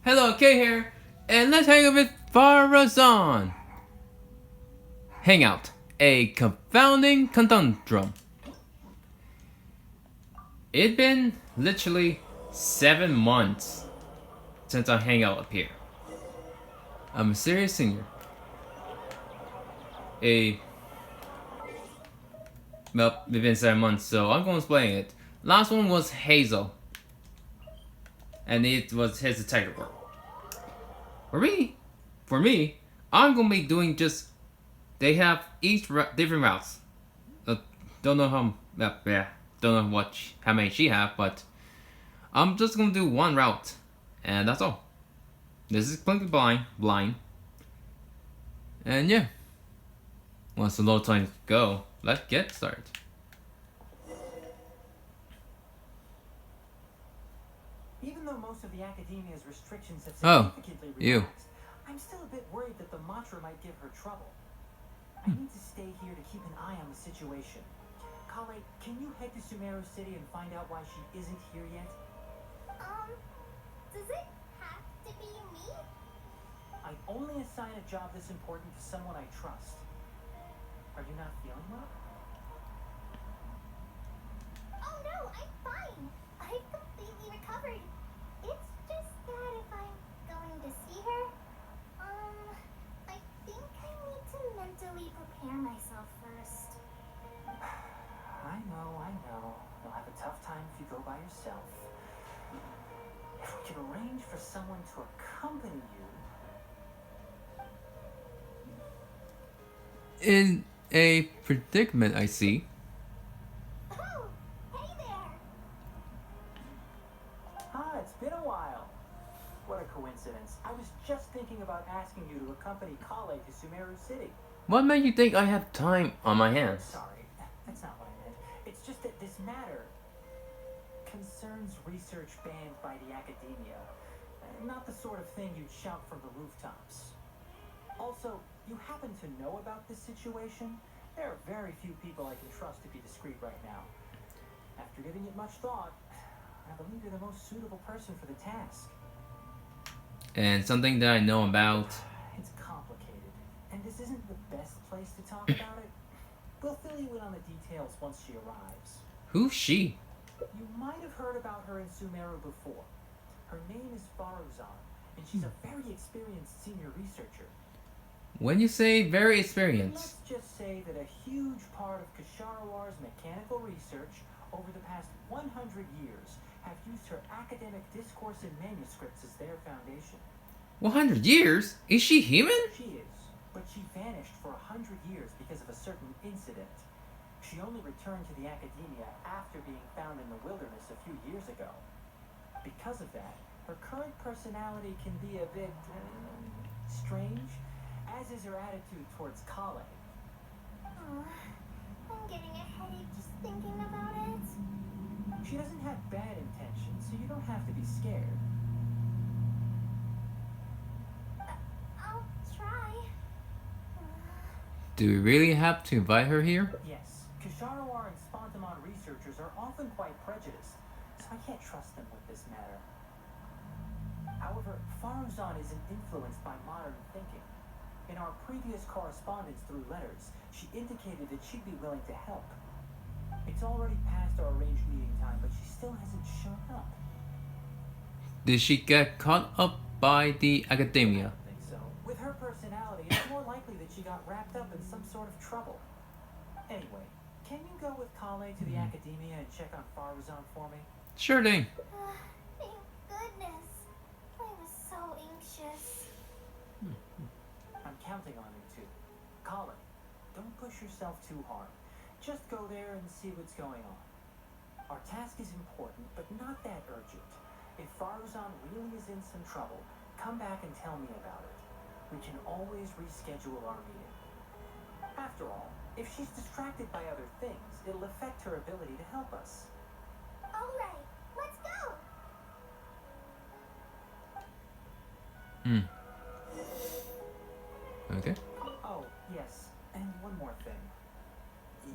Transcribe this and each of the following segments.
Hello, Kay here, and let's hang out with faruzan. Hangout, a confounding conundrum. It's been literally 7 months since our hangout up here. I'm a serious singer. Well, it's been 7 months, so I'm going to explain it. Last one was Hazel, and it was his detective work. For me, I'm gonna be doing just. They have each different routes. Don't know how. Don't know how many she have, but I'm just gonna do one route, and that's all. This is completely blind, and yeah. Once the load times go, let's get started. Even though most of the academia's restrictions have Oh, significantly you. relaxed, I'm still a bit worried that the mantra might give her trouble. I need to stay here to keep an eye on the situation. Kale, can you head to Sumeru City and find out why she isn't here yet? Does it have to be me? I only assign a job this important to someone I trust. Are you not feeling well? Oh no, I'm fine. I've completely recovered. It's just that if I'm going to see her, I think I need to mentally prepare myself first. I know. You'll have a tough time if you go by yourself. If we can arrange for someone to accompany you... In a predicament, I see. Oh, hey there. It's been a while. What a coincidence. I was just thinking about asking you to accompany Kale to Sumeru City. What made you think I have time on my hands? Sorry, that's not what I meant. It's just that this matter concerns research banned by the academia. Not the sort of thing you'd shout from the rooftops. Also, you happen to know about this situation? There are very few people I can trust to be discreet right now. After giving it much thought, I believe you're the most suitable person for the task. And something that I know about. It's complicated, and this isn't the best place to talk about it. We'll fill you in on the details once she arrives. Who's she? You might have heard about her in Sumeru before. Her name is Faruzan, and she's a very experienced senior researcher. When you say very experienced. Let's just say that a huge part of Kasharowar's mechanical research over the past 100 years have used her academic discourse and manuscripts as their foundation. 100 years? Is she human? She is, but she vanished for 100 years because of a certain incident. She only returned to the academia after being found in the wilderness a few years ago. Because of that, her current personality can be a bit strange, as is her attitude towards Kale. I'm getting a headache just thinking about it. She doesn't have bad intentions, so you don't have to be scared. I'll try. Do we really have to invite her here? Yes, Kasharawar and Spontamon researchers are often quite prejudiced, so I can't trust them with this matter. However, Faruzan isn't influenced by modern thinking. In our previous correspondence through letters, she indicated that she'd be willing to help. It's already past our arranged meeting time, but she still hasn't shown up. Did she get caught up by the I academia? don't think so. With her personality, it's more likely that she got wrapped up in some sort of trouble. Anyway, can you go with Kale to the academia and check on Faruzan for me? Sure thing. Thank goodness. I was so anxious. I'm counting on you too. Kale, don't push yourself too hard. Just go there and see what's going on. Our task is important, but not that urgent. If Faruzan really is in some trouble, come back and tell me about it. We can always reschedule our meeting. After all, if she's distracted by other things, it'll affect her ability to help us. All right, let's go. Okay. Oh, yes, and one more thing.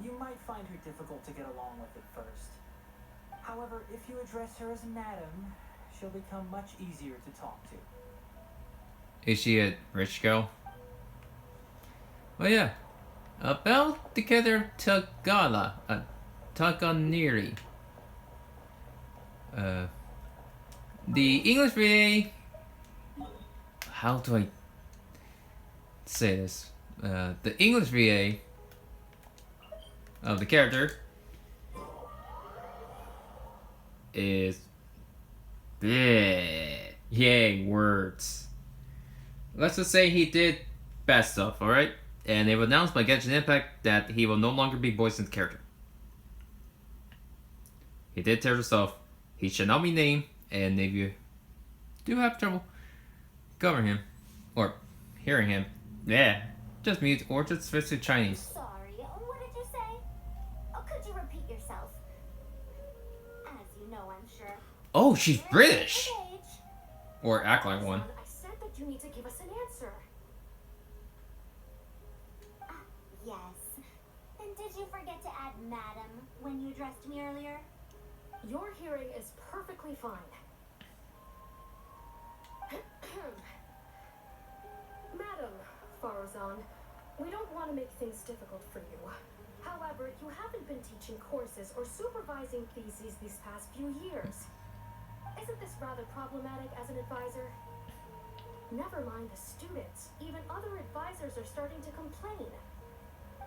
You might find her difficult to get along with at first. However, if you address her as madam, she'll become much easier to talk to. Is she a rich girl? Oh yeah. About together Taganiri. The English VA. How do I say this? The English VA of the character is bleh. Yay, words. Let's just say he did bad stuff, alright? And it was announced by Genshin Impact that he will no longer be voicing the character. He did terrible stuff. He should not be named, and if you do have trouble covering him, or hearing him, yeah, just mute or just switch to Chinese. Sorry, what did you say? Oh, could you repeat yourself? As you know, I'm sure. Oh, she's British! Age. Or act like one. I said that you need to give us an answer. Yes. And did you forget to add madam when you addressed me earlier? Your hearing is perfectly fine. Madam Faruzan, we don't want to make things difficult for you. However, you haven't been teaching courses or supervising theses these past few years. Isn't this rather problematic as an advisor? Never mind the students. Even other advisors are starting to complain.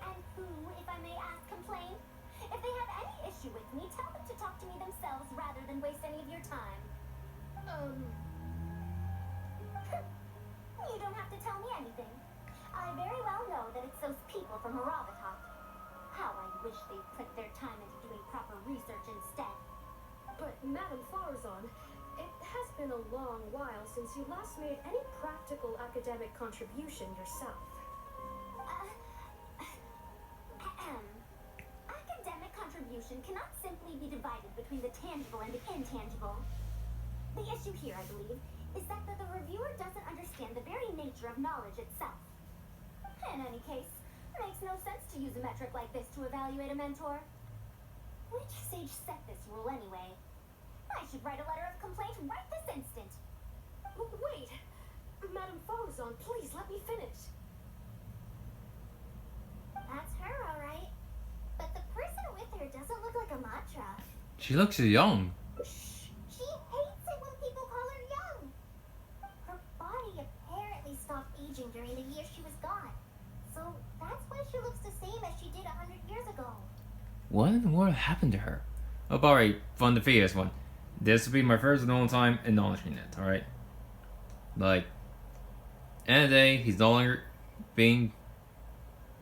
And who, if I may ask, complain? If they have any issue with me, tell them to talk to me themselves rather than waste any of your time. You don't have to tell me anything. I very well know that it's those people from Haravatok. How I wish they'd put their time into doing proper research instead. But Madam Faruzan, it has been a long while since you last made any practical academic contribution yourself. Academic contribution cannot simply be divided between the tangible and the intangible. The issue here, I believe, is that the reviewer doesn't understand the very nature of knowledge itself. In any case, it makes no sense to use a metric like this to evaluate a mentor. Which sage set this rule anyway? I should write a letter of complaint right this instant. Wait! Madam Faruzan, please let me finish. That's her, all right. But the person with her doesn't look like a mantra. She looks young. She hates it when people call her young. Her body apparently stopped aging during the year she was gone. So that's why she looks the same as she did 100 years ago. What in the world happened to her? Oh, alright, from the previous one. This will be my first and only time acknowledging it, alright? Like, end of the day, he's no longer being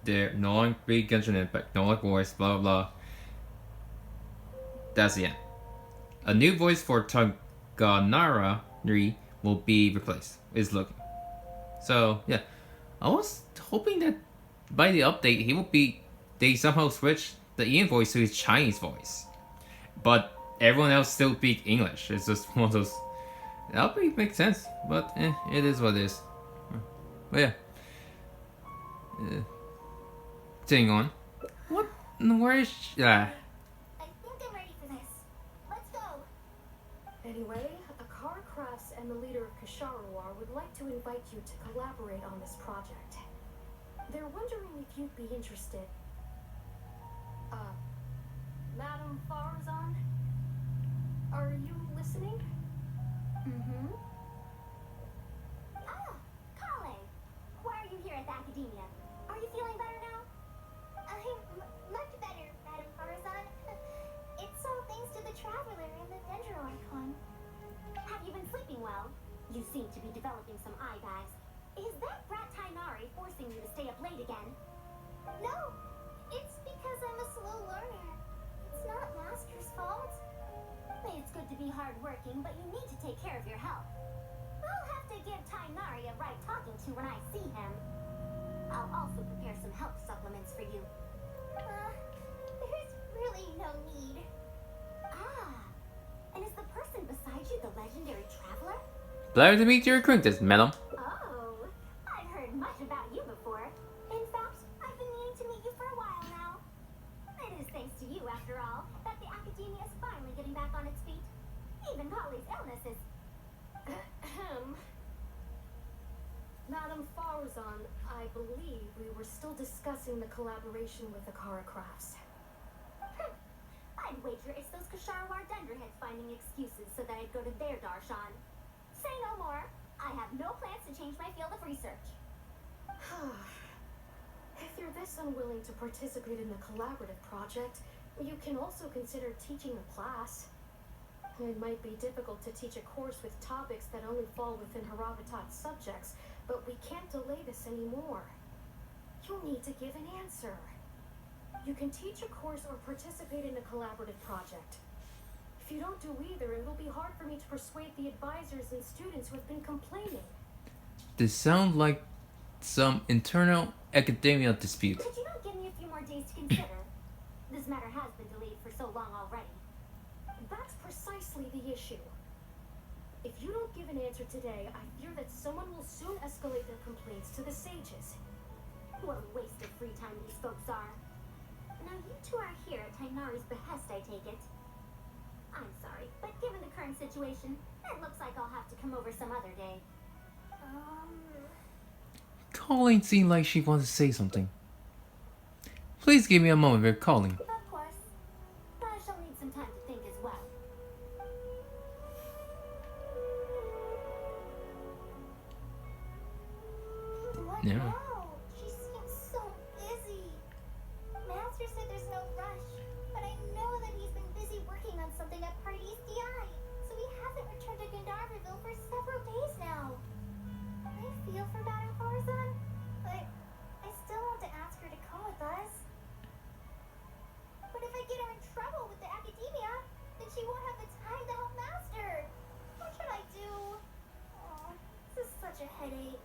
there, no longer being Genshin Impact, no longer voice, blah blah blah. That's the end. A new voice for Taganara will be replaced, is looking. So, yeah. I was hoping that by the update, they somehow switch the Ian voice to his Chinese voice. But everyone else still speak English. It's just one of those. That would make sense, but it is what it is. But yeah. Staying on. What? Where is she? I think I'm ready for this. Let's go. Anyway, Akara Crafts and the leader of Kasharawar would like to invite you to collaborate on this project. They're wondering if you'd be interested. Madam Faruzan? Are you listening? Mm-hmm. Ah, Pollen. Why are you here at the academia? Are you feeling better now? I'm much better, Madam Faruzan. It's all thanks to the Traveler and the Dendroicon. Have you been sleeping well? You seem to be developing some eye bags. Is that brat Tainari forcing you to stay up late again? No, it's because I'm a slow learner. It's not Master's fault. It's good to be hardworking, but you need to take care of your health. I'll have to give Tainari a right talking to when I see him. I'll also prepare some health supplements for you. There's really no need. Ah, and is the person beside you the legendary Traveler? Glad to meet your acquaintance, madam. Oh, I've heard much about you before. In fact, I've been meaning to meet you for a while now. It is thanks to you, after all, that the Academia is finally getting back on its feet. Even Polly's illness is Faruzan, I believe we were still discussing the collaboration with the Kara Crafts. I'd wager it's those Kasharawar dunderheads finding excuses so that I'd go to their darshan. Say no more. I have no plans to change my field of research. If you're this unwilling to participate in the collaborative project, you can also consider teaching a class. It might be difficult to teach a course with topics that only fall within Haravatat's subjects, but we can't delay this anymore. You'll need to give an answer. You can teach a course or participate in a collaborative project. If you don't do either, it'll be hard for me to persuade the advisors and students who have been complaining. This sounds like some internal academia dispute. Could you not give me a few more days to consider? This matter has been delayed for so long already. That's precisely the issue. If you don't give an answer today, I fear that someone will soon escalate their complaints to the sages. What a waste of free time these folks are. Now you two are here at Tainari's behest, I take it. I'm sorry, but given the current situation, it looks like I'll have to come over some other day. Colleen seemed like she wants to say something. Please give me a moment, we're calling. Of course. I shall need some time to think as well. What Yeah. now? She seems so busy. Master said there's no rush, but I know that he's been busy working on something at Party's DI, so he hasn't returned to Gandharville for several days now. I feel for Madame Faruzan, but I still want to ask her to come with us. But if I get her in trouble with the academia, then she won't have the time to help Master. What should I do? Oh, this is such a headache.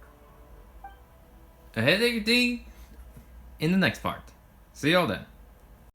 A headache thing in the next part. See y'all then.